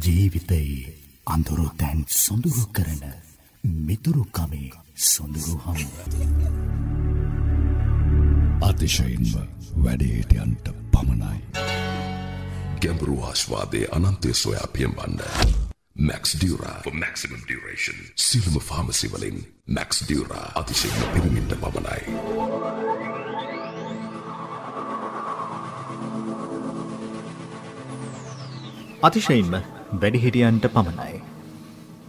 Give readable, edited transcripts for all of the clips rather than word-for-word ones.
ජීවිතයේ අඳුරු තැන් සොඳුරු කරන මිතුරු කමේ සොඳුරු හමුව. අතිශයින්ම වැඩේටයන්ට පමණයි. ගැඹුරු ආස්වාදයේ අනන්තය සොයා පියඹන්න. Max Dura for maximum duration. සියලුම ෆාමසි වලින් Max Dura අතිශයින්ම පිරිමින්ට පමණයි. අතිශයින්ම වැඩිහිටියන්ට පමණයි.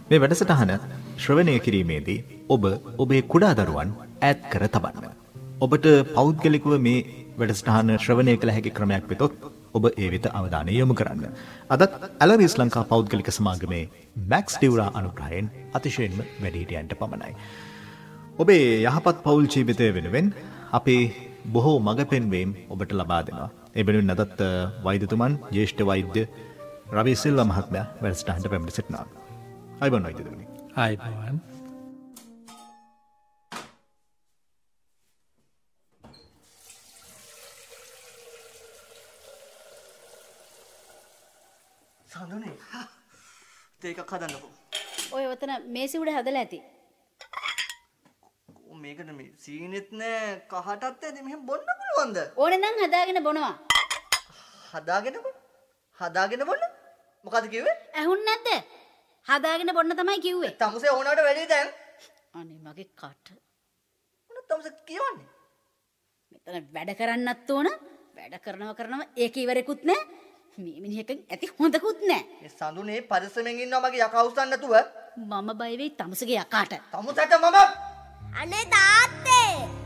මේ වැඩසටහන ශ්‍රවණය කිරීමේදී ඔබ ඔබේ කුඩා දරුවන් ඈත් කර තබන්න. ඔබට පෞද්ගලිකව මේ වැඩසටහන ශ්‍රවණය කළ හැකි ක්‍රමයක් වෙතොත් ඔබ ඒ වෙත අවධානය යොමු කරන්න. අදත් ඇලරිස් ලංකා පෞද්ගලික සමාගමේ මැක්ස් ඩිවුරා අනුග්‍රහයෙන් අතිශයින්ම වැඩිහිටියන්ට පමණයි. ඔබේ යහපත් පෞල් ජීවිතය වෙනුවෙන් අපේ බොහෝ මඟ පෙන්වීම් ඔබට ලබා දෙනවා. ඒ වෙනුවෙන් අදත් වෛද්‍යතුමන් ජ්‍යෙෂ්ඨ වෛද්‍ය රවි සිල්වා මහත්මයා වැඩසටහනට පැමිණ සිටිනවා. අයිබෝන් වෛද්‍යතුමනි. අයිබෝන්. සඳුනේ දෙකක් හදන්නකෝ. ඔය ඔතන මේසි උඩ හදලා ඇති. මේකට මේ සීනෙත් නෑ කහටත් ඇති මෙහෙම බොන්න පුළුවන්ද? ඕනේ නම් හදාගෙන බොනවා. හදාගෙන බොන්න? මොකද කිව්වේ? ඇහුන්නේ නැද්ද? හදාගෙන බොන්න තමයි කිව්වේ. තමුසේ ඕනවට වැඩි දැන්. අනේ මගේ කට. මොන තමුසේ කියවන්නේ? මෙතන වැඩ කරන්නත් ඕන. වැඩ කරනවා ඒක ඉවරෙකුත් නෑ. මේ මිනිහකෙන් ඇති හොඳකුත් නෑ. මේ සඳුනේ පරිස්සමෙන් ඉන්නවා මගේ යකා උස්සන්න නැතුව. මම බය වෙයි තමුසේගේ යකාට. තමුසට මම අනේ තාත්තේ.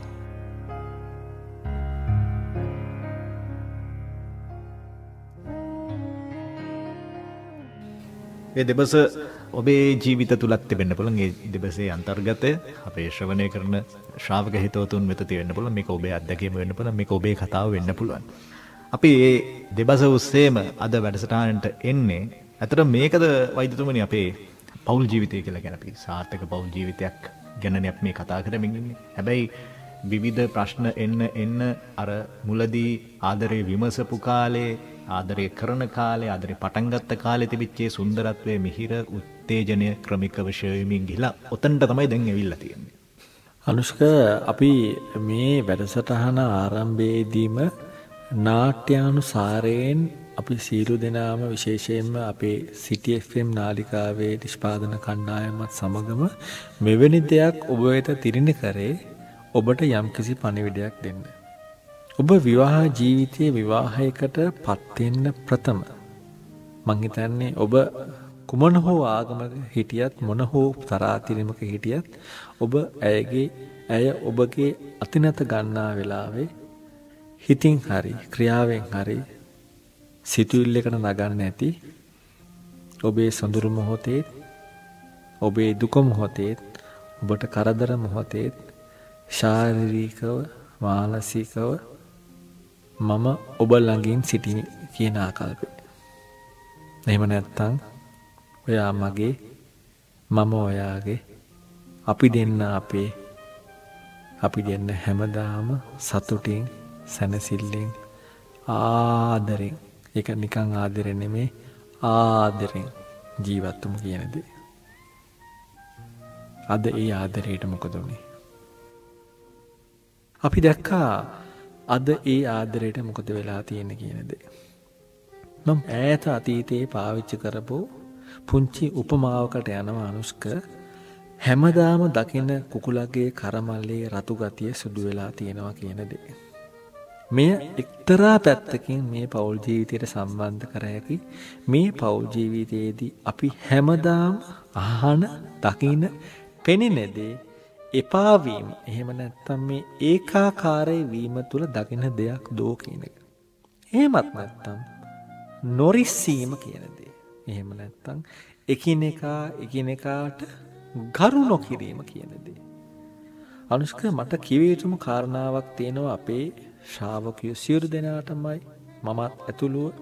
ඒ දෙබස ඔබේ ජීවිත තුලත් තිබෙන්න පුළුවන්. ඒ දෙබසේ අන්තර්ගතය අපේ ශ්‍රවණය කරන ශ්‍රාවක හිතවතුන් වෙත තියෙන්න පුළුවන්. මේක ඔබේ අත්දැකීම වෙන්න පුළුවන්. මේක ඔබේ කතාව වෙන්න පුළුවන්. අපි මේ දෙබස උස්සේම අද වැඩසටහනට එන්නේ. අතට මේකද වෛද්‍යතුමනි අපේ පෞල් ජීවිතය කියලා කියන අපි සාර්ථක පෞල් ජීවිතයක් ගැනනේ අපි මේ කතා කරමින් ඉන්නේ. හැබැයි විවිධ ප්‍රශ්න එන්න අර මුලදී ආදරේ විමසපු කාලේ, ආදරය කරන කාලේ, ආදරේ පටන් ගත්ත කාලේ තිබිච්ච සුන්දරත්වයේ මිහිර උත්තේජනය ක්‍රමිකව ෂෙවීමින් ගිහලා ඔතනට තමයි දැන් ඇවිල්ලා තියෙන්නේ. අනුෂ්ක අපි මේ වැඩසටහන ආරම්භයේදීම නාට්‍යානුසාරයෙන් අපි සියලු දෙනාම විශේෂයෙන්ම අපේ සිටි FM නාලිකාවේ නිෂ්පාදන කණ්ඩායමත් සමගම මෙවැනි දෙයක් ඔබ වෙත තිරින කරේ ඔබට යම්කිසි පණිවිඩයක් දෙන්න. ඔබ විවාහ ජීවිතයේ විවාහයකට පත් වෙන්න ප්‍රථම මං හිතන්නේ ඔබ කුමන හෝ ආගමක හිටියත් මොන හෝ තරාතිරමක හිටියත් ඔබ ඇය ඔබගේ අතිනත ගන්නා වෙලාවේ හිතින් හරි ක්‍රියාවෙන් හරි සිතුවිල්ලකට නගන්න ඇති ඔබේ සොඳුරු මොහොතේ ඔබේ දුක මොහොතේ ඔබට කරදර මොහොතේ ශාරීරිකව මානසිකව මම ඔබ ළඟින් සිටිමි කියන ආකල්පය. එහෙම නැත්නම් ඔයා මගේ මම ඔයාගේ අපි දෙන්න හැමදාම සතුටින් සැනසෙල්ලෙන් ආදරෙන් ඒක නිකන් ආදරෙ නෙමේ ආදරෙන් ජීවත් වෙමු කියන දේ. අද ඒ ආදරයට මොකද උනේ? අපි දැක්කා අද ඒ ආදරයට මොකද වෙලා තියෙන්නේ කියන දේ. මම ඈත අතීතයේ පාවිච්චි කරපු පුංචි උපමාවකට යනවා අනුෂ්ක. හැමදාම දකින කුකුලගේ කරමල්ලේ රතු ගතිය සුදු වෙලා තියෙනවා කියන දේ. මෙය එක්තරා පැත්තකින් මේ පෞල් ජීවිතයට සම්බන්ධ කර හැකි. මේ පෞල් ජීවිතයේදී අපි හැමදාම අහන දකින පෙනෙන දේ එපා වීම. එහෙම නැත්නම් මේ ඒකාකාරී වීම තුල දකින දෙයක් දෝ කියන එක. එහෙමත් නැත්නම් නොරිස්සීම කියන දේ. එහෙම නැත්නම් එකිනෙකාට ගරු නොකිරීම කියන දේ. අනුෂ්ක මට කිව යුතුම කාරණාවක් තියෙනවා අපේ ශ්‍රාවකයෝ සියලු දෙනාටමයි මමත් ඇතුළුව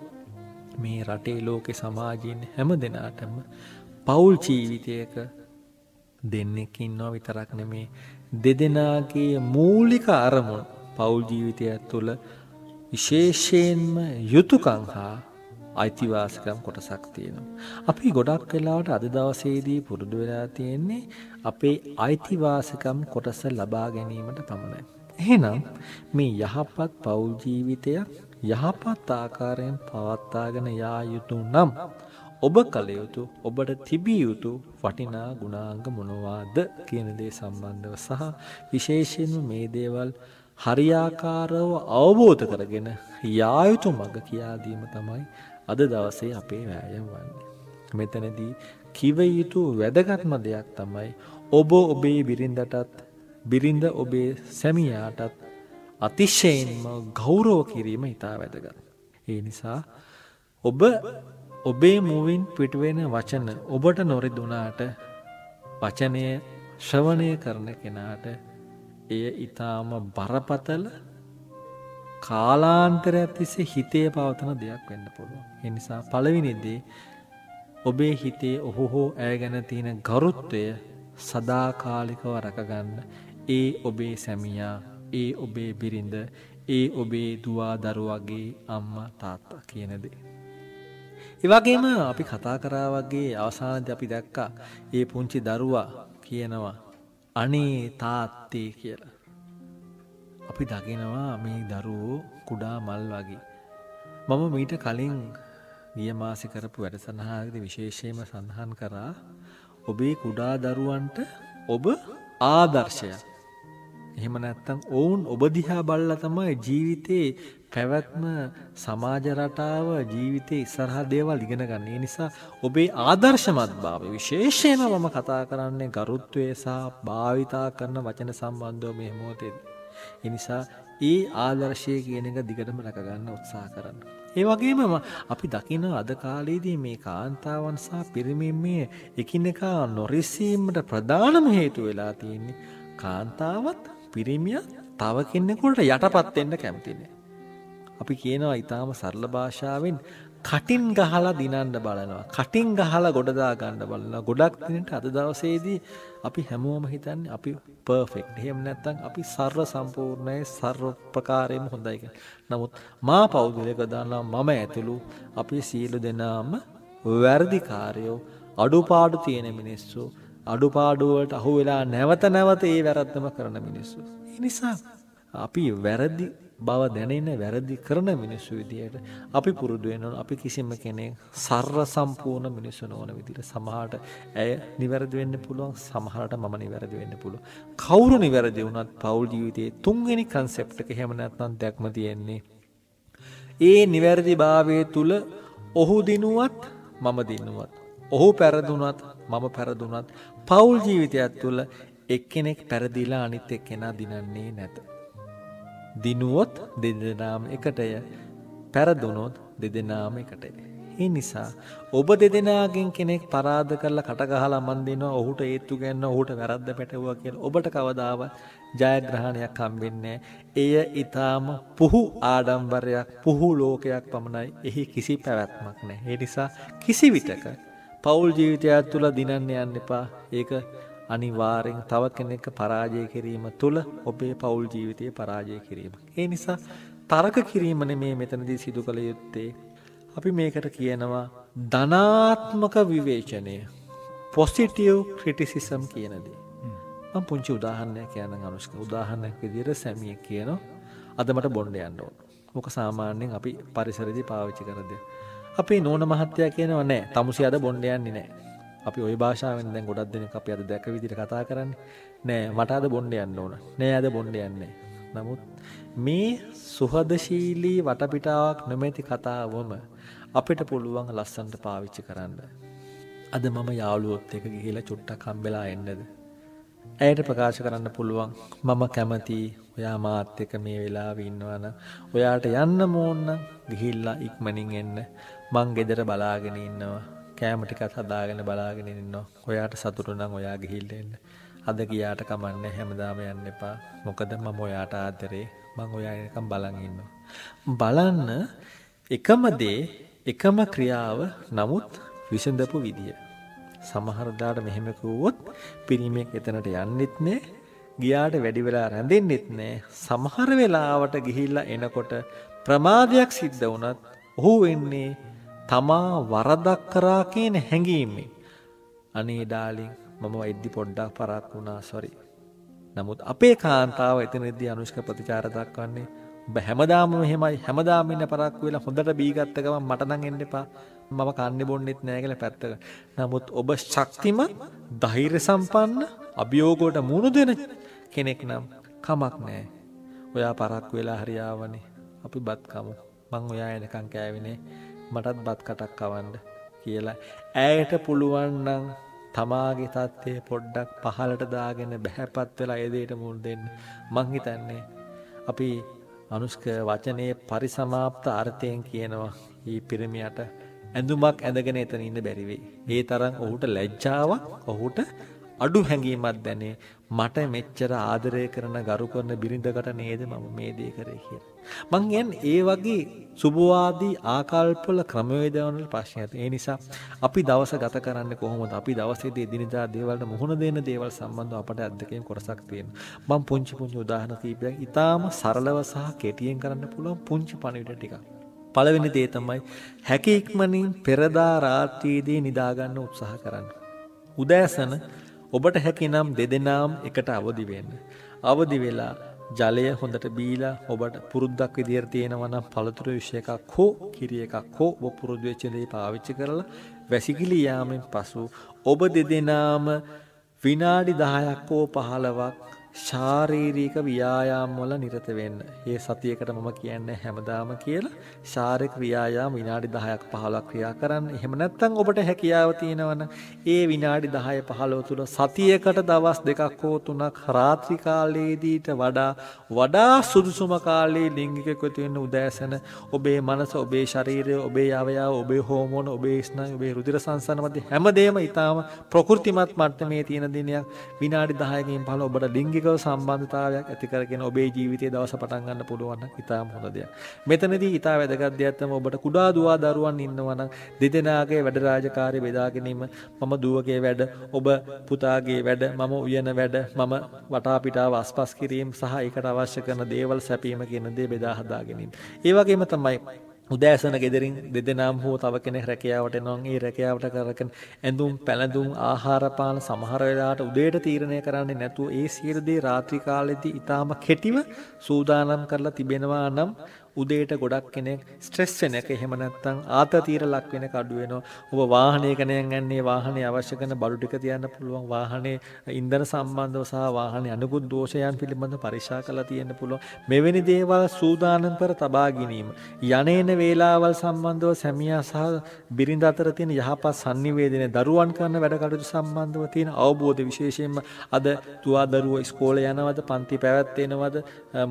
මේ රටේ ලෝකේ සමාජයේ හැම දෙනාටම පෞල් ජීවිතයක දෙන්නෙක් ඉන්නවා විතරක් නෙමේ දෙදෙනාගේ මූලික අරමුණ පෞල් ජීවිතය තුළ විශේෂයෙන්ම යුතුයකම් හා අයිතිවාසිකම් කොටසක් තියෙනවා. අපි ගොඩක් වෙලාවට අද දවසේදී පුරුදු වෙලා තියෙන්නේ අපේ අයිතිවාසිකම් කොටස ලබා ගැනීමට පමණයි. එහෙනම් මේ යහපත් පෞල් ජීවිතයක් යහපත් ආකාරයෙන් පවත්වාගෙන යා යුතු නම් ඔබ කළ යුතු ඔබට තිබිය යුතු වටිනා ගුණාංග මොනවාද කියන දේ සම්බන්ධව සහ විශේෂයෙන්ම මේ දේවල් හරියාකාරව අවබෝධ කරගෙන යා යුතු මඟ කියා දීම තමයි අද දවසේ අපේ වෑයම් වන්නේ. මෙතනදී කිව යුතු වැදගත්ම දෙයක් තමයි ඔබ ඔබේ බිරිඳටත් බිරිඳ ඔබේ සැමියාටත් අතිශයින්ම ගෞරව කිරීම ඉතා වැදගත්. ඒ නිසා ඔබ ඔබේ මුවින් පිටවෙන වචන ඔබට නොරිදුනාට වචනය ශ්‍රවණය කරන කෙනාට එය ඉතාම බරපතල කාලාන්තරයක් තිස්සේ හිතේ පවතන දෙයක් වෙන්න පුළුවන්. ඒ නිසා පළවෙනි දේ ඔබේ හිතේ ඔහු හෝ ඇය ගැන තියෙන ගරුත්වය සදාකාලිකව රැකගන්න. ඒ ඔබේ සැමියා, ඒ ඔබේ බිරිඳ, ඒ ඔබේ දුවා දරුවගේ අම්මා තාත්තා කියන දේ. ඒ වගේම අපි කතා කරා වගේ අවසානයේදී අපි දැක්කා ඒ පුංචි දරුවා කියනවා අනේ තාත්තේ කියලා. අපි දකිනවා මේ දරුවෝ කුඩා මල් වගේ. මම මීට කලින් ගිය මාසේ කරපු වැඩසටහනකදී විශේෂයෙන්ම සඳහන් කරා ඔබේ කුඩා දරුවන්ට ඔබ ආදර්ශයක්. එහෙම නැත්නම් ඔවුන් ඔබ දිහා බලලා තමයි ජීවිතේ පැවැත්ම, සමාජ රටාව, ජීවිතේ ඉස්සරහා දේවල් ඉගෙන ගන්න. ඒ නිසා ඔබේ ආදර්ශමත්භාවය විශේෂයෙන්ම මම කතා කරන්නේ ගරුත්වය සහ භාවිතා කරන වචන සම්බන්ධව මේ මොහොතේදී. ඒ නිසා ඒ ආදර්ශය කියන එක දිගටම රැක ගන්න උත්සාහ කරන්න. ඒ වගේම අපි දකින අද කාලේදී මේ කාන්තාවන් සහ පිරිමින් මේ එකිනෙකා නොරිසීමට ප්‍රධානම හේතුව වෙලා තියෙන්නේ කාන්තාවත් පිරිමියත් තව කෙනෙකුට යටපත් වෙන්න කැමති නැහැ. අපි කියනවා ඊටාම සරල භාෂාවෙන් කටින් ගහලා දිනන්න බලනවා. කටින් ගහලා ගොඩ දා ගන්න බලනවා. ගොඩක් දිනට අද දවසේදී අපි හැමෝම හිතන්නේ අපි පර්ෆෙක්ට්. එහෙම නැත්නම් අපි සර්ව සම්පූර්ණයි, සර්ව ප්‍රකාරයෙන්ම හොඳයි කියලා. නමුත් මා පෞද්ගලික දානවා මම ඇතුළු අපි සියලු දෙනාම වැරදිකාරයෝ, අඩුපාඩු තියෙන මිනිස්සු, අඩුපාඩු වලට අහු වෙලා නැවත නැවත ඒ වැරද්දම කරන මිනිස්සු. ඒ නිසා අපි වැරදි බව දැනෙන වැරදි කරන මිනිස්සු විදියට අපි පුරුදු වෙනවා. අපි කිසිම කෙනෙක් සර්ව සම්පූර්ණ මිනිස්සු නොවන විදියට සමහරට ඇය නිවැරදි වෙන්න පුළුවන්, සමහරට මම නිවැරදි වෙන්න පුළුවන්. කවුරු නිවැරදි වුණත් පෞල් ජීවිතයේ තුන්වෙනි කන්සෙප්ට් එක එහෙම නැත්නම් දැක්ම තියෙන්නේ ඒ නිවැරදිභාවයේ තුල ඔහු දිනුවත් මම දිනුවත්, ඔහු පෙරදුනත් මම පෙරදුනත් පෞල් ජීවිතයක් තුල එක්කෙනෙක් පෙරදිලා අනිත් එක්කෙනා දිනන්නේ නැත. දිනුවොත් දෙදෙනාම එකටය, පෙරදුනොත් දෙදෙනාම එකටය. ඒ නිසා ඔබ දෙදෙනාගෙන් කෙනෙක් පරාද කරලා කට ගහලා මන් දෙනවා, ඔහුට ඒත්තු ගන්නවා, ඔහුට වැරද්ද පැටවුවා කියලා ඔබට කවදාවත් ජයග්‍රහණයක් හම්බෙන්නේ නැහැ. එය ඊටාම පුහු ආඩම්බරයක්, පුහු ලෝකයක් පමණයි. එහි කිසි පැවැත්මක් නැහැ. ඒ නිසා කිසි විටක පෞල් ජීවිතය තුළ දිනන්න යන්න එපා. ඒක අනිවාර්යෙන් තව කෙනෙක් පරාජය කිරීම තුළ ඔබේ පෞල් ජීවිතයේ පරාජය කිරීම. ඒ නිසා තරක කිරීම නෙමේ මෙතනදී සිදු කළ යුත්තේ. අපි මේකට කියනවා ධනාත්මක විවේචනය, පොසිටිව් ක්‍රිටිසිසම් කියන දේ. මම පුංචි උදාහරණයක් කියන්නම් අනුෂ්ක. උදාහරණයක් විදිහට සැමියෙක් කියනවා අද මට බොන්න යන්න ඕන. මොක සාමාන්‍යයෙන් අපි පරිසරයේදී පාවිච්චි කරන දේ. අපේ නෝන මහත්තයා කියනවා නෑ, තමුසේ අද බොන්න යන්නේ නෑ. අපි ওই භාෂාවෙන් දැන් ගොඩක් දෙනෙක් අපි අද දැක විදිහට කතා කරන්නේ. නෑ මට අද බොන්න යන්න ඕන. නෑ අද බොන්න යන්නේ. නමුත් මේ සුහදශීලී වටපිටාවක් නොමැති කතාවම අපිට පුළුවන් ලස්සනට පාවිච්චි කරන්න. අද මම යාළුවොත් එක්ක ගිහිල්ලා චුට්ටක් හම්බෙලා එන්නද? ඇයට ප්‍රකාශ කරන්න පුළුවන් මම කැමති ඔයා මාත් එක්ක මේ වෙලාවේ ඉන්නවනම් ඔයාට යන්න ඕන නම් ගිහිල්ලා ඉක්මනින් එන්න. මං ගෙදර බලාගෙන ඉන්නවා. කෑම ටිකක් හදාගෙන බලාගෙන ඉන්නවා. ඔයාට සතුටු නම් ඔයා ගිහිල්ලා එන්න. අද ගියාට කමන්නේ, හැමදාම යන්න එපා. මොකද මම ඔයාට ආදරේ. මං ඔයා එනකම් බලන් ඉන්නවා. බලන්න එකම දේ, එකම ක්‍රියාව, නමුත් විසඳපු විදිය. සමහර දාට මෙහෙම කිව්වොත් පිරිමියෙක් එතනට යන්නෙත් නෑ, ගියාට වැඩි වෙලා රැඳෙන්නෙත් නෑ. සමහර වෙලාවට ගිහිල්ලා එනකොට ප්‍රමාදයක් සිද්ධ වුණත් ඔහු වෙන්නේ තමා වරදක් කරා කියන හැඟීමෙන් අනේ ඩාලින් මම වෙද්දි පොඩ්ඩක් පරක් වුණා සොරි. නමුත් අපේ කාන්තාව එතනදී අනුෂ්ක ප්‍රතිචාර දක්වන්නේ ඔබ හැමදාම මෙහෙමයි හැමදාම ඉන්න පරක්කු වෙලා හොඳට බීගත්ත ගමන් මට නම් එන්න එපා. මම කන්නේ බොන්නෙත් නෑ කියලා පැත්තක. නමුත් ඔබ ශක්තිමත්, ධෛර්ය සම්පන්න, අභියෝගයට මුහුණ දෙන කෙනෙක් නම් කමක් නෑ. ඔයා පරක්කු වෙලා හරි ආවනේ. අපි බත් කමු. මං ඔයා එනකන් කෑවිනේ. මටත් බත් කටක් කවන්න කියලා ඇයට පුළුවන් නම් තමාගේ තත්ත්වය පොඩ්ඩක් පහළට දාගෙන බැහැපත් වෙලා ඒ දෙයට මුහුණ දෙන්න. මං හිතන්නේ අපි අනුෂ්ක වචනේ පරිසමාප්ත අර්ථයෙන් කියනවා මේ පිරිමියට ඇඳුමක් ඇඳගෙන එතන ඉන්න බැරි වෙයි. ඒ තරම් ඔහුට ලැජ්ජාවක්, ඔහුට අඩු හැඟීමක් දැනේ. මට මෙච්චර ආදරය කරන ගරු කරන බිරිඳකට නේද මම මේ දේ කරේ කියලා. මං කියන්නේ ඒ වගේ සුබවාදී ආකල්පවල ක්‍රමවේදවල ප්‍රශ්නයක්. ඒ නිසා අපි දවස ගත කරන්නේ කොහොමද? අපි දවසේදී දිනදා දේවල්ට මුහුණ දෙන දේවල් සම්බන්ධව අපට අත්දැකීම් කොටසක් තියෙනවා. මම පුංචි උදාහරණ කීපයක් ඊටාම සරලව සහ කෙටියෙන් කරන්න පුළුවන් පුංචි පණිවිඩ ටිකක්. පළවෙනි දේ තමයි හැකි ඉක්මනින් පෙරදා රාත්‍රියේදී නිදා ගන්න උත්සාහ කරන්න. උදෑසන ඔබට හැකිනම් දෙදෙනාම එකට අවදි වෙන්න. අවදි වෙලා ජලය හොඳට බීලා ඔබට පුරුද්දක් විදියට තියෙනවා නම් පළතුරු විශ් එකක් හෝ කිරි එකක් හෝ ඔබ පුරුදු වෙච්ච දේ පාවිච්චි කරලා වැසිකිලි යාමෙන් පසු ඔබ දෙදෙනාම විනාඩි 10ක් හෝ 15ක් ශාරීරික ව්‍යායාම වල නිරත වෙන්න. මේ සතියකට මම කියන්නේ හැමදාම කියලා ශාරීරික ව්‍යායාම විනාඩි 10ක් 15ක් ක්‍රියා කරන්න. එහෙම නැත්නම් ඔබට හැකියාව තියෙනවනම් ඒ විනාඩි 10 15 තුල සතියකට දවස් දෙකක් හෝ තුනක් රාත්‍රී කාලයේදීට වඩා සුදුසුම කාලයේ ලිංගිකව තියෙන උදෑසන ඔබේ මනස, ඔබේ ශරීරය, ඔබේ අවයව, ඔබේ හෝමෝන, ඔබේ ස්නායු, ඔබේ රුධිර සංසරණ මැද හැමදේම ඊටාම ප්‍රකෘතිමත් මට්ටමේ තියෙන දිනයක් විනාඩි 10කින් 15 ඔබට ලිංගික සම්බන්ධතාවයක් ඇති කරගෙන ඔබේ ජීවිතයේ දවස පටන් ගන්න පුළුවන් නම් ඉතාම හොඳ දෙයක්. මෙතනදී ඉතා වැදගත් දෙයක් තමයි ඔබට කුඩා දුවා දරුවන් ඉන්නවා නම් දෙදෙනාගේ වැඩ රාජකාරී බෙදා ගැනීම. මම දුවගේ වැඩ, ඔබ පුතාගේ වැඩ, මම උයන වැඩ, මම වටා පිටාව අස්පස් කිරීම සහ ඒකට අවශ්‍ය කරන දේවල් සැපීම කියන දේ බෙදා හදා ගැනීම. ඒ වගේම තමයි උදෑසන ගෙදරින් දෙදෙනාම හෝ තව කෙනෙක් රැකියාවට එනවා. ඒ රැකියාවට කරගෙන ඇඳුම් පැළඳුම් ආහාර පාන සමහර වෙලාවට උදේට තීරණය කරන්නේ නැතුව ඒ සියලු දේ රාත්‍රී කාලෙදී ඊටාම කෙටිව සූදානම් කරලා තිබෙනවා නම් උදේට ගොඩක් කෙනෙක් ස්ට්‍රෙස් වෙන එක, එහෙම නැත්නම් ආතතියට ලක් වෙන එක අඩු වෙනවා. ඔබ වාහනයක යන්නේ වාහනේ අවශ්‍ය කරන බඩු ටික තියන්න පුළුවන්. වාහනේ ඉන්ධන සම්බන්ධව සහ වාහනේ අනුගත දෝෂයන් පිළිබඳව පරීක්ෂා කරලා තියෙන්න පුළුවන්. මෙවැනි දේවල් සූදානම් කර තබා ගැනීම යන්නේන වේලාවල් සම්බන්ධව සැමියා සහ බිරිඳ අතර තියෙන යහපත් sannivedana, දරුවන් කරන වැඩ කටයුතු සම්බන්ධව තියෙන අවබෝධ, විශේෂයෙන්ම අද තුවා දරුවෝ ඉස්කෝලේ යනවද, පන්ති පැවැත්වෙනවද,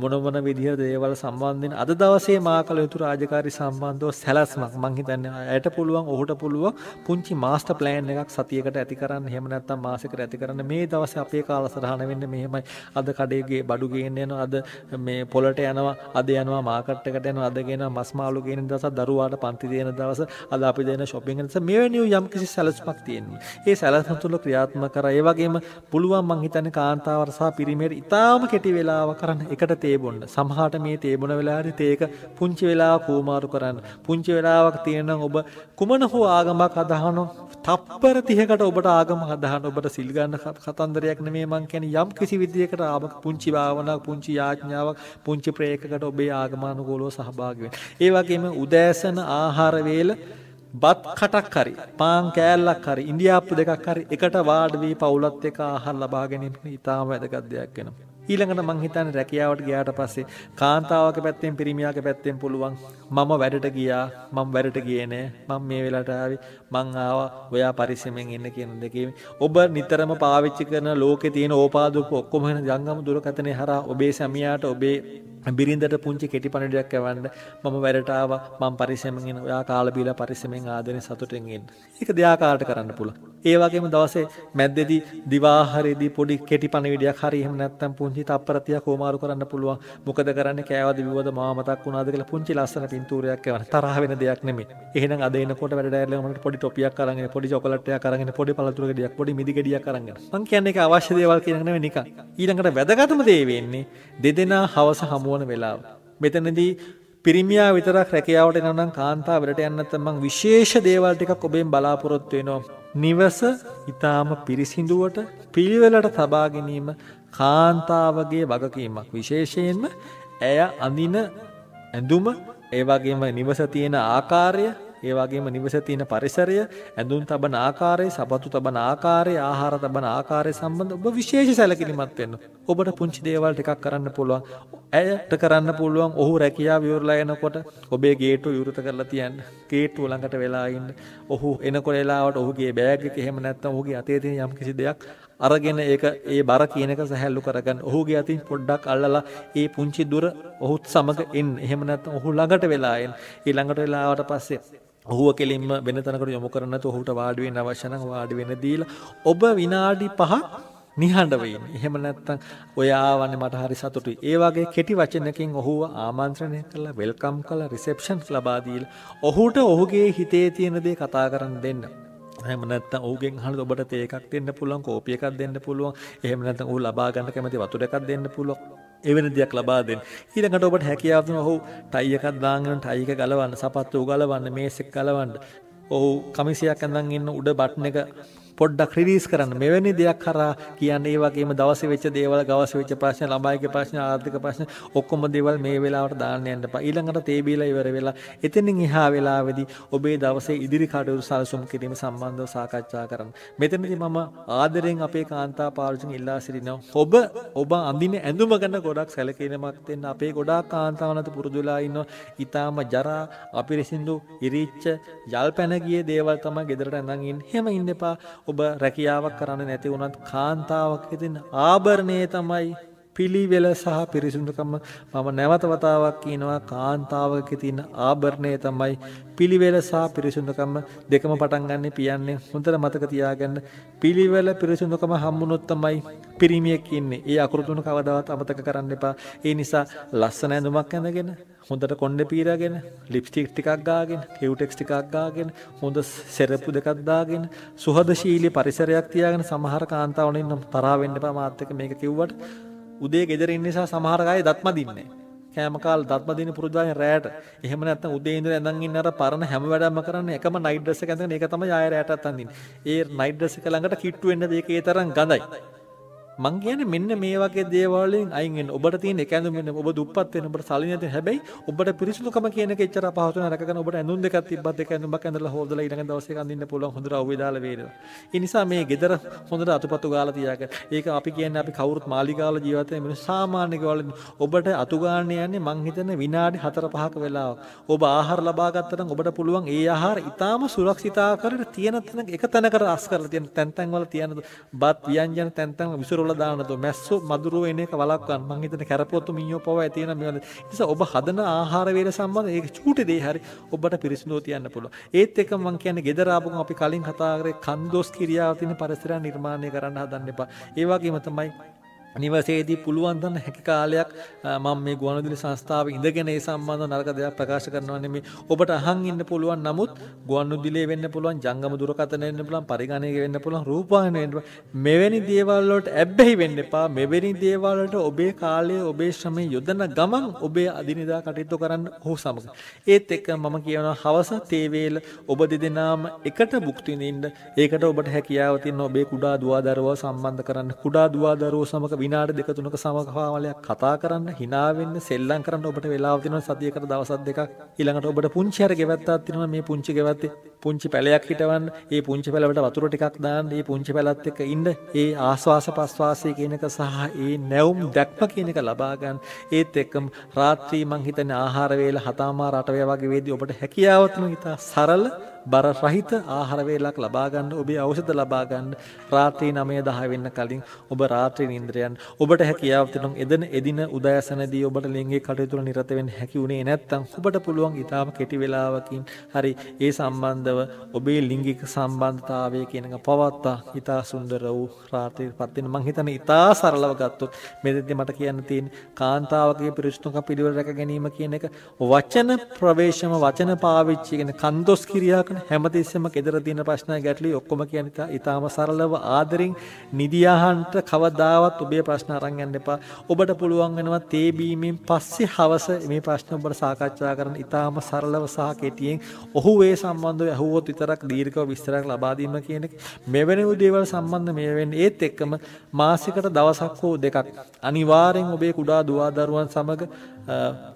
මොන විදිහට දේවල් සම්බන්ධයෙන් අද දවසේ මා කළ යුතු රාජකාරී සම්බන්ධව සැලැස්මක් මං හිතන්නේ ඇයට පුළුවන්, ඔහුට පුළුවන් පුංචි මාස්ටර් ප්ලෑන් එකක් සතියකට ඇති කරන්න, එහෙම නැත්නම් මාසෙකට ඇති කරන්න. මේ දවසේ අපේ කාලසටහන වෙන්නේ මෙහෙමයි. අද කඩේගේ බඩු ගේන්න යනවා, අද මේ පොලට යනවා, අද යනවා මාකට් එකට යනවා, අද ගේනවා මස් මාළු ගේන දවස්, දරුවාට පන්ති දෙන දවස්, අද අපි දෙන shopping එක. මෙවැනි යම් කිසි සැලැස්මක් තියෙනවා. ඒ සැලැස්ම තුළ ක්‍රියාත්මක කරා. ඒ වගේම පුළුවන් මං හිතන්නේ කාන්තාවට සහ පිරිමියට ඉතාම කෙටි වෙලාවක් කරන්න එකට තේ බොන්න. සමහරට මේ තේ බොන වෙලාවේදී තේක පුංචි වෙලාවක් කෝමාරු කරන්න. පුංචි වෙලාවක් තියෙනනම් ඔබ කුමන හෝ ආගමක් අදහනවා. තප්පර 30කට ඔබට ආගම අදහන, ඔබට සිල් ගන්න කතන්දරයක් නෙමෙයි මං කියන්නේ. යම් කිසි විදියකට ආගම පුංචි භාවනාවක්, පුංචි යාඥාවක්, පුංචි ප්‍රේකකට ඔබේ ආගමානුකූලව සහභාගී වෙන්න. ඒ වගේම උදෑසන ආහාර වේල බත් කටක් හරි, පාන් කෑල්ලක් හරි, ඉන්දියාප්පු දෙකක් හරි එකට වාඩි වී පවුලත් එක්ක ආහාර ලබා ගැනීම ඉතාම වැදගත් දෙයක් වෙනවා. ඊළඟට මං හිතන්නේ රැකියාවට ගියාට පස්සේ කාන්තාවගේ පැත්තෙන් පිරිමියාගේ පැත්තෙන් පුළුවන් මම වැඩට ගියා, මම වැඩට ගියේ නෑ, මම මේ වෙලාවට ආවේ, මං ආවා, ඔයා පරිස්සමෙන් ඉන්න කියන දෙකේ ඔබ නිතරම පාවිච්චි කරන ලෝකේ තියෙන ඕපාදුප ඔක්කොම වෙන ජංගම දුරකථනයේ හරහා ඔබේ සැමියාට, ඔබේ බිරිඳට පුංචි කෙටි පණිවිඩයක් යවන්න. මම වැඩට ආවා, මම පරිස්සමෙන් ඉන්න, ඔයා කාලා බීලා පරිස්සමෙන් ආදරෙන් සතුටෙන් ඉන්න. ඒක දෙආකාරයට කරන්න පුළුවන්. ඒ වගේම දවසේ මැද්දේදී දිවාහාරයේදී පොඩි කෙටි පණිවිඩයක් හරි, එහෙම නැත්නම් පුංචි තප්පරතියක් කොමාරු කරන්න පුළුවන්. මොකද කරන්නේ, කෑවද බිව්වද මාව මතක් වුණාද කියලා පුංචි ලස්සන පින්තූරයක් එවන්න. තරහ වෙන දෙයක් නෙමෙයි. එහෙනම් අද එනකොට වැඩ ඩයර්ලා මට පොඩි ටොපියක් අරගෙන, පොඩි චොකලට් එකක් අරගෙන, පොඩි පළතුරු ගෙඩියක්, පොඩි මිදි ගෙඩියක් අරගෙන. මං කියන්නේ ඒක අවශ්‍ය දේවල් කියන එක නෙමෙයි නිකන්. ඊළඟට වැදගත්ම දේ වෙන්නේ දෙදෙනා හවස හමු වන වෙලාව. මෙතනදී පිරිමියා විතරක් රැකියාවට එනවා නම් කාන්තාව වැඩට යන්න නැත්නම් මං විශේෂ දේවල් ටිකක් ඔබෙන් බලාපොරොත්තු වෙනවා. නිවස ඊටාම පිරිසිදුවට පිළිවෙලට තබා ගැනීම කාන්තාවගේ වගකීමක්. විශේෂයෙන්ම ඇය අඳින ඇඳුම, ඒ වගේම නිවස තියෙන ආකාරය, ඒ වගේම නිවස තියෙන පරිසරය, ඇඳුම් තබන ආකාරය, සපත්තු තබන ආකාරය, ආහාර තබන ආකාරය සම්බන්ධ ඔබ විශේෂ සැලකිලිමත් වෙන්න. ඔබට පුංචි දේවල් ටිකක් කරන්න පුළුවන්. ඇයට කරන්න පුළුවන් ඔහු රැකියාව ඉවරලා එනකොට ඔබේ ගේට්ටුව විවෘත කරලා තියන්න. ගේට්ටුව ළඟට වෙලා ඉන්න. ඔහු එනකොට එලාවට ඔහුගේ බෑග් එක එහෙම නැත්නම් ඔහුගේ අතේ තියෙන යම් කිසි දෙයක් අරගෙන ඒක ඒ බර කියන එක සැහැල්ලු කරගන්න. ඔහුගේ අතින් පොඩ්ඩක් අල්ලලා ඒ පුංචි දුර ඔහුත් සමග එන්න. එහෙම නැත්නම් ඔහු ළඟට වෙලා එන්න. ඊළඟට වෙලාවට පස්සේ ඔහුව කෙලින්ම වෙන තැනකට යොමු කරන්න නැතුව ඔහුට වාඩි වෙන්න අවශ්‍ය නම් වාඩි වෙන්න දීලා ඔබ විනාඩි 5ක් නිහඬව ඉන්න. එහෙම නැත්නම් ඔය ආවන්නේ මට හරි සතුටුයි. ඒ වගේ කෙටි වචනකින් ඔහුව ආමන්ත්‍රණය කරලා වෙල්කම් කරලා රිසෙප්ෂන් ලබා දීලා ඔහුට ඔහුගේ හිතේ තියෙන දේ කතා කරන්න දෙන්න. එහෙම නැත්නම් ඔහුගෙන් අහන්න ඔබට තේ එකක් දෙන්න පුළුවන්, කෝපි එකක් දෙන්න පුළුවන්. එහෙම නැත්නම් ඔහු ලබා ගන්න කැමති වතුර එකක් දෙන්න පුළුවන්. එවැනි දෙයක් ලබා දෙන්න. ඊළඟට ඔබට හැකියාව තියෙනවා ඔහු ටයි එකක් දාගෙන ටයි එක ගලවන්න, සපත්තු ගලවන්න, මේස් එක ගලවන්න. ඔහු කමිසයක් ඇඳන් ඉන්න උඩ බටන් එක පොඩ්ඩක් රිලීස් කරන්න. මෙවැනි දෙයක් කරා කියන්නේ ඒ වගේම දවසේ වෙච්ච දේවල්, ගවසේ වෙච්ච ප්‍රශ්න, ළමයිගේ ප්‍රශ්න, ආර්ථික ප්‍රශ්න ඔක්කොම දේවල් මේ වෙලාවට දාන්න යන්න එපා. ඊළඟට තේ බීලා ඉවර වෙලා එතනින් එහා වෙලාවේදී ඔබේ දවසේ ඉදිරි කටයුතු සැලසුම් කිරීම සම්බන්ධව සාකච්ඡා කරන්න. මෙතනදී මම ආදරෙන් අපේ කාන්තා පාරුචින් ඉල්ලා සිටිනවා. ඔබ අඳින ඇඳුම ගැන ගොඩක් සැලකිලිමත් වෙන්න. අපේ ගොඩාක් කාන්තාවනත් පුරුදු වෙලා ඉන්නවා. ඊටාම ජරා, අපිරිසිදු, ඉරිච්ච, යල් පැන ගියේ දේවල් තමයි ගෙදරට ඇඳන් ඉන්නේ. එහෙම ඉන්න එපා. ඔබ රැකියාවක් කරන්න නැති වුණත් කාන්තාවක් හිටින් ආභරණය තමයි පිළිවෙල සහ පිරිසිදුකම. මම නැවත වතාවක් කියනවා කාන්තාවක තියෙන ආභරණය තමයි පිළිවෙල සහ පිරිසිදුකම. දෙකම පටන් ගන්න පියන්නේ. හොඳට මතක තියාගන්න. පිළිවෙල පිරිසිදුකම හම්බුනොත් තමයි පිරිමියෙක් ඉන්නේ. ඒ අකුරු තුන කවදාවත් අමතක කරන්න එපා. ඒ නිසා ලස්සන ඇඳුමක් ඇඳගෙන, හොඳට කොණ්ඩේ පීරගෙන, ලිප්ස්ටික් ටිකක් ගාගෙන, කියුටෙක්ස් ටිකක් ගාගෙන, හොඳ සෙරප්පු දෙකක් දාගෙන, සුහදශීලී පරිසරයක් තියාගෙන. සමහර කාන්තාවන් ඉන්න තරහ වෙන්න එපා මාත් එක්ක මේක කිව්වට. උදේ ගෙදර ඉන්න නිසා සමහර අය දත් මදින්නේ නැහැ. කෑම කාලා දත් මදින්න පුරුදුදාගෙන රැයට. එහෙම නැත්නම් උදේ ඉඳලා ඇඳන් ඉන්න අර පරණ හැම වැඩක්ම කරන්නේ එකම නයිට් ඩ්‍රෙස් එක ඇඳගෙන ඒක තමයි ආයෙ රැයටත් අඳින්නේ. ඒ නයිට් ඩ්‍රෙස් එක ළඟට කිට්ටු වෙන්න දෙයක ඒ තරම් ගඳයි. මං කියන්නේ මෙන්න මේ වගේ දේවල් වලින් අයින් වෙන්න. ඔබට තියෙන එක ඇඳුම් වෙන ඔබ දුප්පත් වෙන ඔබට සල්ලි නැති. හැබැයි ඔබට පිරිසිදුකම කියන එක එච්චර අපහසු නෑ. රැකගෙන ඔබට ඇඳුම් දෙකක් තිබ්බත් එක ඇඳුමක් ඇඳලා හොදලා ඊළඟ දවසේ අඳින්න පුළුවන්. හොඳට අවුවේ දාලා වේදලා. ඒ නිසා මේ ගෙදර හොඳට අතුපතු ගාලා තියාගන්න. ඒක අපි කියන්නේ අපි කවුරුත් මාලිගාවල ජීවත් වෙන මිනිස්සු සාමාන්‍ය ගෙවල ඔබට අතු ගන්න යන්නේ මං හිතන්නේ විනාඩි 4-5ක වෙලාවක්. ඔබ ආහාර ලබා ගත්තා නම් ඔබට පුළුවන් ඒ ආහාර ඊටාම සුරක්ෂිත ආකාරයට තියෙන තැන එක තැනකට රස් කරලා තියෙන තැන් වල තියෙන බත් ව්‍යංජන තැන් විසිරවල දාන්න දෝ. මදුරුව එන එක වළක්වන්න. මං හිතන්නේ කැරපොත්තු මිනිහෝ පවා තියෙන මේ නිසා ඔබ හදන ආහාර වේල සම්බන්ධ ඒක චූටි දෙය හරි ඔබට පිරිසිදුව තියන්න පුළුවන්. ඒත් එක්ක මං කියන්නේ ගෙදර ආපුවම අපි කලින් කතා කරේ කන්දොස් ක්‍රියාව තියෙන පරිසරය නිර්මාණය කරන්න හදන්න එපා. ඒ වගේම තමයි නිවසේදී පුළුවන් තරම් හැකි කාලයක් මම මේ ගුවන්විදුලි සංස්ථාවේ ඉඳගෙන ඒ සම්බන්ධව නරක දෙයක් ප්‍රකාශ කරනවා නෙමෙයි. ඔබට අහන් ඉන්න පුළුවන්. නමුත් ගුවන්විදුලියේ වෙන්න පුළුවන්, ජංගම දුරකථන වෙන්න පුළුවන්, පරිගණකයේ වෙන්න පුළුවන්, රූපවාහිනියේ වෙන්න පුළුවන්. මෙවැනි දේවල් වලට ඇබ්බැහි වෙන්න එපා. මෙවැනි දේවල් වලට ඔබේ කාලය, ඔබේ ශ්‍රමය යොදන ගමන් ඔබේ අදිනදා කටයුතු කරන්න ඔහු සමග. ඒත් එක්ක මම කියනවා හවස තේ වේල ඔබ දෙදෙනාම එකට භුක්ති විඳින්න. ඒකට ඔබට හැකියාව තියෙන ඔබේ කුඩා දුවදරුවව සම්බන්ධ කරන්න. කුඩා දුවදරුවෝ සමග විනාඩි 2-3ක සමගාමීලයක් කතා කරන්න, hina වෙන්න, සෙල්ලම් කරන්න ඔබට වෙලාව තියෙනවා. සතියකට දවස් දෙකක්. ඊළඟට ඔබට පුංචි හර ගෙවත්තක් තියෙනවා. මේ පුංචි ගෙවත්තේ පුංචි පැලයක් හිටවන්න. ඒ පුංචි පැලවට වතුර ටිකක් දාන්න. ඒ පුංචි පැලත් එක්ක ඉන්න. ඒ ආස්වාස ප්‍රස්වාසය කියන එක සහ ඒ නැවුම් දැක්ම කියන එක ලබා ගන්න. ඒත් එක්කම රාත්‍රී මං හිතන්නේ ආහාර වේල 7:00 වගේ වේදී ඔබට හැකියාව තියෙනවා. සරල බර රහිත ආහාර වේලක් ලබා ගන්න. ඔබේ ඖෂධ ලබා ගන්න. රාත්‍රී 9-10 වෙන්න කලින් ඔබ රාත්‍රී නිින්දට යන්න. ඔබට හැකියාව තියෙනවා එදින උදෑසනදී ඔබට ලිංගික කටයුතු වල නිරත වෙන්න හැකි උනේ නැත්නම් ඔබට පුළුවන් ඊටාම කෙටි වේලාවකින් හරි ඒ සම්බන්ධව ඔබේ ලිංගික සම්බන්ධතාවය කියන එක පවත්වා ඊටා සුන්දර වූ රාත්‍රියටපත් වෙන. මං හිතන්නේ ඊටා සරලව ගත්තොත් මෙතෙන්දී මට කියන්න තියෙන්නේ කාන්තාවගේ පිරිසිදුකම් පිළිවෙල රැක ගැනීම කියන එක වචන ප්‍රවේශම වචන පාවිච්චි කියන කන්දොස් ක්‍රියාක කියන්නේ හැමතිස්සෙම gedara තියෙන ප්‍රශ්න ගැටලි ඔක්කොම කියන්නේ ඊටාම සරලව ආදරෙන් නිදියාහන්ට කවදාවත් ඔබේ ප්‍රශ්න අරන් යන්න එපා. ඔබට පුළුවන් වෙනවා තේ බීමෙන් පස්සේ හවස මේ ප්‍රශ්න ඔබට සාකච්ඡා කරන්න ඊටාම සරලව සහ කෙටියෙන් ඔහු ඒ සම්බන්ධව අහුවොත් විතරක් දීර්ඝව විස්තරයක් ලබා දීම කියන එක මෙවැනි දේවල් සම්බන්ධ මේ වෙන්නේ ඒත් එක්කම මාසිකට දවසක් හෝ දෙකක් අනිවාර්යෙන් ඔබේ කුඩා දුවා දරුවන් සමග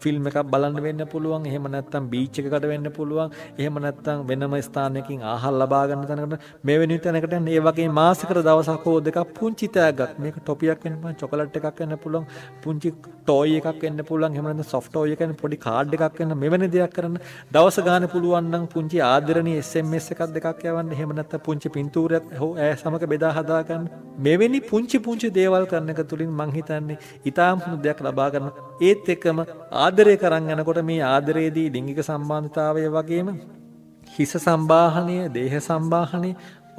ෆිල්ම් එකක් බලන්න වෙන්න පුළුවන්. එහෙම නැත්නම් බීච් එකකට වෙන්න පුළුවන්. එහෙම නැත්නම් වෙනම ස්ථානයකින් ආහාර ලබා ගන්න තැනකට මෙවැනි තැනකට යන්න. ඒ වගේ මාසිකට දවසක් හෝ දෙකක් පුංචි තෑග්ගක්. මේක ටොපියක් වෙන්න පුළුවන්, චොකලට් එකක් වෙන්න පුළුවන්, පුංචි ටෝයි එකක් වෙන්න පුළුවන්. එහෙම නැත්නම් සොෆ්ට් ටෝයි එකක් වෙන්න පොඩි කාඩ් එකක් වෙන්න. මෙවැනි දෙයක් කරන්න දවස ගානේ පුළුවන් නම් පුංචි ආදරණීය SMS එකක් දෙකක් යවන්න. එහෙම නැත්නම් පුංචි පින්තූරයක් හෝ ඈ සමග බෙදා හදා ගන්න. මෙවැනි පුංචි දේවල් කරන එක තුලින් මං හිතන්නේ ඊටාම් හොඳ දෙයක් ලබා ගන්න. ඒත් එක්කම ආදරය කරන් යනකොට මේ ආදරයේදී ලිංගික සම්බන්ධතාවය වගේම හිස සම්බාහනය, දේහ සම්බාහනය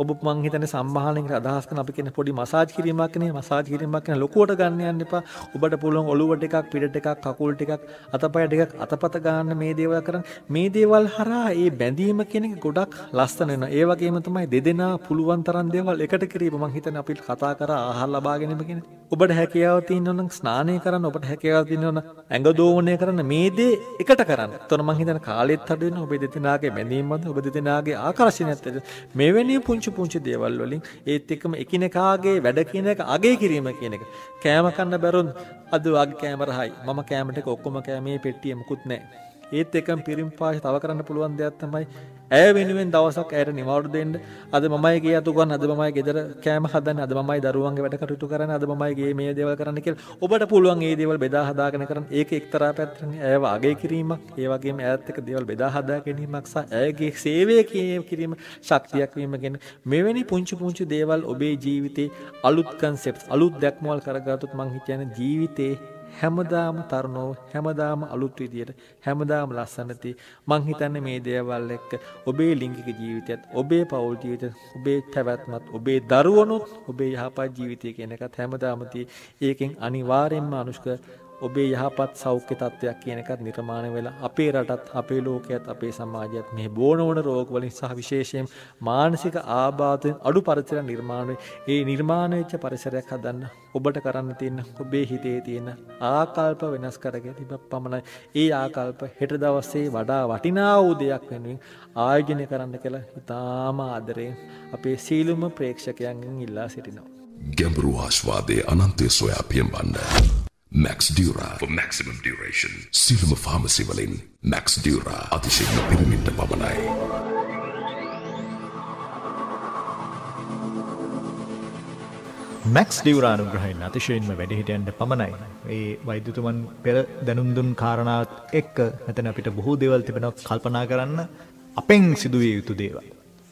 ඔබ මං හිතන්නේ සම්බාහනයකට අදහස් කරන අපි කියන පොඩි මසාජ් කිරීමක් නේ. මසාජ් කිරීමක් කියන ලොකුවට ගන්න යන්න එපා. ඔබට පුළුවන් ඔළුව ටිකක්, පිට ටිකක්, කකුල් ටිකක්, අතපය ටිකක් අතපත ගන්න මේ දේවල් කරන්. මේ දේවල් හරහා ඒ බැඳීම කියන එක ගොඩක් ලස්සන වෙනවා. ඒ වගේම තමයි දෙදෙනා පුළුවන් තරම් දේවල් එකට කිරීම. මං හිතන්නේ අපි කතා කරා ආහාර ලබා ගැනීම කියන. ඔබට හැකියාව තියෙනවා නම් ස්නානය කරන්න, ඔබට හැකියාව තියෙනවා නම් ඇඟ දෝවණය කරන්න, මේ දේ එකට කරන්න. එතකොට මං හිතන්නේ කාලෙත් අඩු වෙනවා. ඔබ දෙදෙනාගේ බැඳීමත්, ඔබ දෙදෙනාගේ ආකර්ෂණයත් මෙවැනි පුංචි දේවල් වලින් ඒත් එක්කම එකිනෙකාගේ වැඩ කියන එක අගය කිරීම කියන එක. කෑම කන්න බැරුන් අද වගේ කෑම රහයි. මම කෑම ටික ඔක්කොම කෑමේ පෙට්ටිය මුකුත් නැහැ. ඒත් එක්කම පිරිම් පාෂ තව කරන්න පුළුවන් දෙයක් තමයි ඇය වෙනුවෙන් දවසක් ඇයට නිවාඩු දෙන්න. අද මමයි ගේ අතු ගන්න, අද මමයි ගෙදර කෑම හදන්න, අද මමයි දරුවන්ගේ වැඩ කටයුතු කරන්න, අද මමයි ගේ මේ දේවල් කරන්න කියලා ඔබට පුළුවන් මේ දේවල් බෙදා හදාගෙන කරන්න. ඒක එක්තරා පැත්තකින් ඇයව අගය කිරීමක්, ඒ වගේම ඇයත් එක්ක දේවල් බෙදා හදා ගැනීමක් සහ ඇයගේ සේවය කිරීම ශක්තියක් වීම ගැන මෙවැනි පුංචි දේවල් ඔබේ ජීවිතේ අලුත් කන්සෙප්ට්ස්, අලුත් දැක්මවල කරගත්තොත් මං හිතන්නේ ජීවිතේ හැමදාම තරුණව, හැමදාම අලුත් විදියට, හැමදාම ලස්සනති. මං හිතන්නේ මේ දේවල් එක්ක ඔබේ ලිංගික ජීවිතයත්, ඔබේ පෞල් ජීවිතයත්, ඔබේ පැවැත්මත්, ඔබේ දරුවනොත්, ඔබේ යහපත් ජීවිතය කියන එකත් හැමදාම ඒකෙන් අනිවාර්යෙන්ම අනුෂ්ක ඔබේ යහපත් සෞඛ්‍ය තත්ත්වයක් කියන එකත් නිර්මාණය වෙලා අපේ රටත්, අපේ ලෝකයත්, අපේ සමාජයත් මේ බෝනවන රෝග වලින් සහ විශේෂයෙන් මානසික ආබාධයෙන් අඩු පරිසරයක් නිර්මාණය ඒ නිර්මාණය වෙච්ච පරිසරයක් හදන්න ඔබට කරන්න තියෙන ඔබේ හිතේ තියෙන ආකල්ප වෙනස් කරගෙන තිබ්බ පමණයි. ඒ ආකල්ප හෙට දවසේ වඩා වටිනා වූ දෙයක් වෙනුවෙන් ආයෝජනය කරන්න කියලා ඉතාම ආදරයෙන් අපේ සීලුම ප්‍රේක්ෂකයන්ගෙන් ඉල්ලා සිටිනවා. ගැඹුරු ආස්වාදයේ අනන්තය සොයා පියඹන්න. Max Dura for maximum duration. Siluma Pharmacy වලින් Max Dura අතිශයින්ම පිරිමින්ට පමණයි. මැක්ස් ඩියුරා අනුග්‍රහයෙන් අතිශයින්ම වැඩිහිටියන්ට පමණයි. ඒ වෛද්‍යතුමන් පෙර දැනුම් දුන් කාරණාවත් එක්ක මෙතන අපිට බොහෝ දේවල් තිබෙනවා කල්පනා කරන්න. අපෙන් සිදුවිය යුතු දේවල්.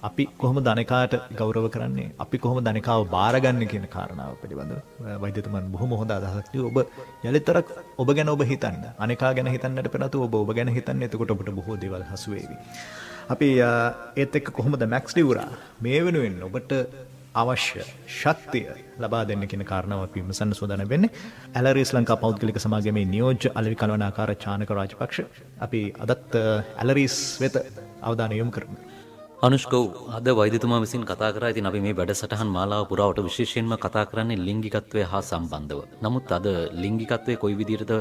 අපි කොහොමද අනේකාට ගෞරව කරන්නේ? අපි කොහොමද අනේකාව බාරගන්නේ කියන කාරණාව පිළිබඳව වෛද්‍යතුමන් බොහොම හොඳ අදහසක් දීලා ඔබ යලිතරක් ඔබ ගැන ඔබ හිතන්න. අනේකා ගැන හිතන්නට පෙරතු ඔබ ගැන හිතන්න. එතකොට ඔබට බොහෝ දේවල් හසු වේවි. අපි ඒත් එක්ක කොහොමද මැක්ස් ඩියුරා මේ වෙනුවෙන් ඔබට අවශ්‍ය ශක්තිය ලබා දෙන්න කියන කාරණාව අපි විමසන්න සූදානම් වෙන්නේ. ඇලරිස් ලංකා පෞද්ගලික සමාගමේ නියෝජ්‍ය අලෙවි කළවනාකාර චානක රාජපක්ෂ. අපි අදත් ඇලරිස් වෙත අවධානය යොමු කරමු. අනුෂ්කව අද වෛද්‍යතුමා විසින් කතා කරා. ඉතින් අපි මේ වැඩසටහන් මාලාව පුරාවට විශේෂයෙන්ම කතා කරන්නේ ලිංගිකත්වය හා සම්බන්ධව. නමුත් අද ලිංගිකත්වයේ කොයි විදිහටද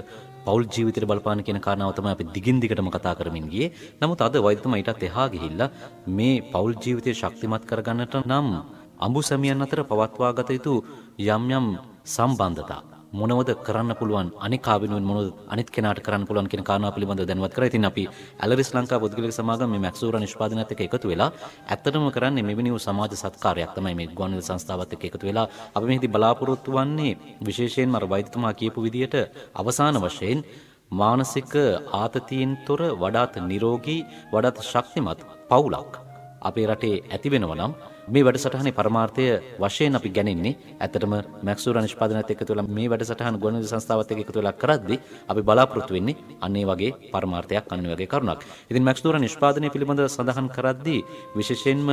පෞල් ජීවිතයට බලපාන කියන කාරණාව තමයි අපි දිගින් දිගටම කතා කරමින් ගියේ. නමුත් අද වෛද්‍යතුමා ඊටත් එහා ගිහිල්ලා මේ පෞල් ජීවිතය ශක්තිමත් කරගන්නට නම් අඹු සැමියන් අතර පවත්වා ගත යුතු යම් සම්බන්ධතා මොනවද කරන්න පුළුවන්, අනිකා වෙනුවෙන් මොනවද අනිත් කෙනාට කරන්න පුළුවන් කියන කාරණාව පිළිබඳව දැනුවත් කරා. ඉතින් අපි ඇලරිස් ලංකා පෞද්ගලික සමාගම මේ මැක්ස් ඩියුරා නිෂ්පාදනයත් එක්ක එකතු වෙලා ඇත්තටම කරන්නේ මෙවැනි වූ සමාජ සත්කාරයක් තමයි මේ ගුවන්විදුලි සංස්ථාවත් එක්ක එකතු වෙලා අපි මෙහිදී බලාපොරොත්තු වන්නේ විශේෂයෙන්ම අර වෛද්‍යතුමා කියපු විදිහට අවසාන වශයෙන් මානසික ආතතියෙන් තොර වඩාත් නිරෝගී, වඩාත් ශක්තිමත් පවුලක් අපේ රටේ ඇති වෙනවා නම් මේ වැඩසටහනේ පරමාර්ථය වශයෙන් අපි ගැනෙන්නේ ඇත්තටම මැක්ස් ඩියුරා නිෂ්පාදනයත් එක්ක තුලා මේ වැඩසටහන ගුවන්විදුලි සංස්ථාවත් එක්ක එකතු වෙලා කරද්දී අපි බලාපොරොත්තු වෙන්නේ අන්න ඒ වගේ පරමාර්ථයක්, අන්න ඒ වගේ කරුණක්. ඉතින් මැක්ස් ඩියුරා නිෂ්පාදනය පිළිබඳව සඳහන් කරද්දී විශේෂයෙන්ම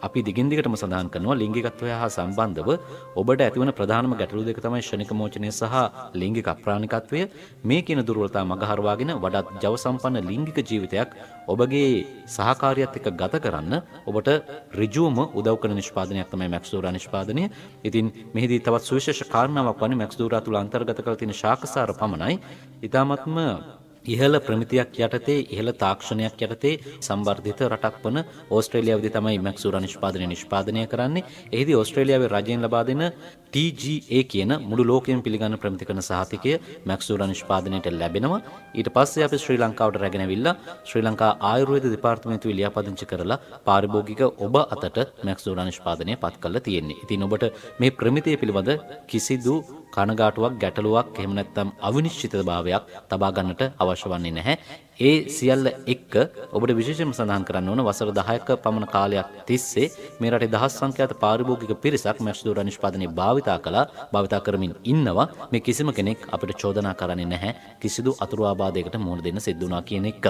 අපි දිගින් දිගටම සඳහන් කරනවා ලිංගිකත්වය හා සම්බන්ධව ඔබට ඇතිවන ප්‍රධානම ගැටලු දෙක තමයි ශනික මෝචනය සහ ලිංගික අප්‍රාණිකත්වය. මේ කියන දුර්වලතා මගහරවාගෙන වඩාත් ජව සම්පන්න ලිංගික ජීවිතයක් ඔබගේ සහකාරියත් එක්ක ගත කරන්න ඔබට ඍජුවම උදව් කරන නිෂ්පාදනයක් තමයි මැක්ස්දූරා නිෂ්පාදනය. ඉතින් මෙහිදී තවත් සුවිශේෂ කාරණාවක් වන්නේ මැක්ස්දූරා තුල අන්තර්ගත කරලා තියෙන ශාකසාර පමණයි. ඊටාත්ම ඉහළ ප්‍රමිතියක් යටතේ ඉහළ තාක්ෂණයක් යටතේ සම්වර්ධිත රටක් වන ඕස්ට්‍රේලියාවේදී තමයි මැක්ස්දූරා නිෂ්පාදනය කරන්නේ. එහිදී ඕස්ට්‍රේලියාවේ රජයෙන් ලබා දෙන TGA කියන මුළු ලෝකයෙන් පිළිගන්න ප්‍රමිති කරන සහතිකය මැක්ස්දූරා නිෂ්පාදනයට ලැබෙනවා. ඊට පස්සේ අපි ශ්‍රී ලංකාවට රැගෙන ඇවිල්ලා ශ්‍රී ලංකා ආයුර්වේද දෙපාර්තමේන්තුවේ ලියාපදිංචි කරලා පාරිභෝගික ඔබ අතට මැක්ස්දූරා නිෂ්පාදනය පත් කරලා තියෙන්නේ. ඉතින් ඔබට මේ ප්‍රමිතිය පිළිබඳ කිසිදු කනගාටුවක් ගැටලුවක් එහෙම නැත්නම් අවිනිශ්චිතභාවයක් තබා ගන්නට අවශ්‍ය වන්නේ නැහැ. ඒ සියල්ල එක්ක ඔබට විශේෂයෙන්ම සඳහන් කරන්න ඕන වසර 10ක පමණ කාලයක් තිස්සේ මේ රටේ දහස් සංඛ්‍යාත පාරිභෝගික පිරිසක් මැක්ස්දූරා නිෂ්පාදනය භාවිතා කරමින් ඉන්නවා. මේ කිසිම කෙනෙක් අපිට චෝදනා කරන්නේ නැහැ කිසිදු අතුරු ආබාධයකට මුහුණ දෙන්න සිද්ධ වුණා කියන එක.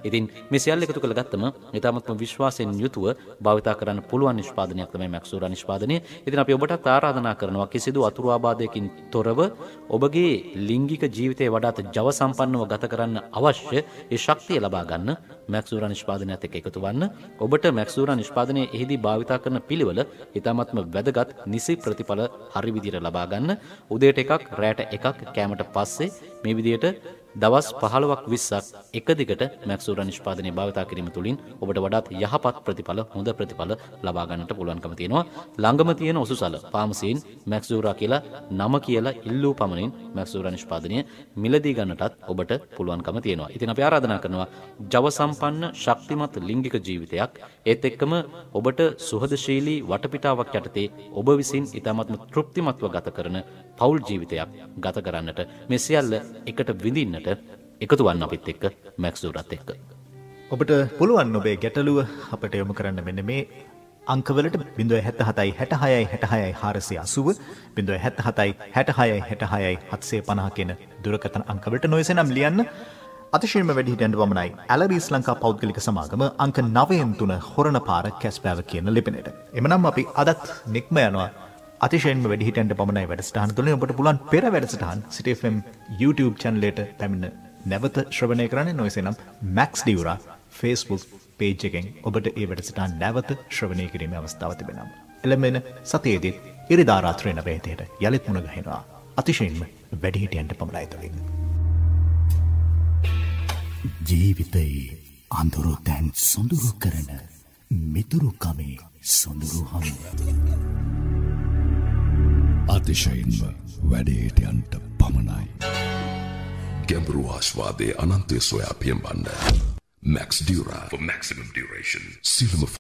ඉතින් මේ සියල්ල එකතු කරලා ගත්තම ඊටමත්ම විශ්වාසයෙන් යුතුව භාවිතා කරන්න පුළුවන් නිෂ්පාදනයක් තමයි මැක්ස්දූරා නිෂ්පාදනය. ඉතින් අපි ඔබටත් ආරාධනා කරනවා කිසිදු අතුරු ආබාධයකින් තොරව ඔබගේ ලිංගික ජීවිතය වඩාත් ජව සම්පන්නව ගත කරන්න අවශ්‍ය ඒ ශක්තිය ලබා ගන්න මැක්ස්දූරා නිෂ්පාදනයත් එක්ක එකතු වන්න. ඔබට මැක්ස්දූරා නිෂ්පාදනයේ එහිදී භාවිතා කරන පිළිවෙල ඊටමත්ම වැදගත් නිසි ප්‍රතිඵල හරි විදිහට ලබා ගන්න. උදේට එකක් රැට එකක් කෑමට පස්සේ මේ විදිහට දවස් 15ක් 20ක් එක දිගට මැක්ස්දූරා නිෂ්පාදනය භාවිතා කිරීම තුළින් ඔබට වඩාත් යහපත් ප්‍රතිඵල හොඳ ප්‍රතිඵල ලබා ගන්නට පුළුවන්කම තියෙනවා. ළඟම තියෙන ඔසුසල ෆාමසියෙන් මැක්ස්දූරා කියලා නම කියලා ඉල්ලූ පමණින් මැක්ස්දූරා නිෂ්පාදනය මිලදී ගන්නටත් ඔබට පුළුවන්කම තියෙනවා. ඉතින් අපි ආරාධනා කරනවා ජව සම්පන්න ශක්තිමත් ලිංගික ජීවිතයක් ඒත් එක්කම ඔබට සුහදශීලී වටපිටාවක් යටතේ ඔබ විසින් ඊටමත්ම තෘප්තිමත්ව ගත කරන පෞල් ජීවිතයක් ගත කරන්නට මේ සියල්ල එකට විඳින්නට එකතු වන්න අපිත් එක්ක මැක්ස්දූරාත් එක්ක. ඔබට පුළුවන් ඔබේ ගැටලුව අපට යොමු කරන්න මෙන්න මේ අංකවලට 077 66 66 480 077 66 66 750 කියන දුරකථන අංකවලට නොයසනම් ලියන්න. අතිශයින්ම වැඩිහිටියන්ට වමනයි ඇලරීස් ලංකා පෞද්ගලික සමාගම අංක 9 හොරණ පාර කැස්බෑව කියන ලිපිනයට. එමනම් අපි අදත් නික්ම යනවා අතිශයින්ම වැඩිහිටියන්ට පමණයි වැඩසටහන තුළින්. ඔබට පුළුවන් පෙර වැඩසටහන් City FM YouTube channel එකට පැමිණ නැවත ශ්‍රවණය කරන්න. නොයසේනම් මැක්ස්දූරා Facebook page එකෙන් ඔබට ඒ වැඩසටහන නැවත ශ්‍රවණය කිරීමේ අවස්ථාව තිබෙනවා. එළඹෙන සතියේදී ඉරිදා රාත්‍රියේ 9:00ට යලිත් මුණ ගැහෙනවා අතිශයින්ම වැඩිහිටියන්ට පමණයි තුළින්. ජීවිතයේ අඳුරු තැන් සොඳුරු කරන මිතුරු කමේ සොඳුරු හමු. අතිශයින්ම වැඩේටයන්ට පමණයි. ගැඹුරු ආස්වාදයේ අනන්තය සොයා පියඹන්න. Max Dura for maximum duration. සිළුම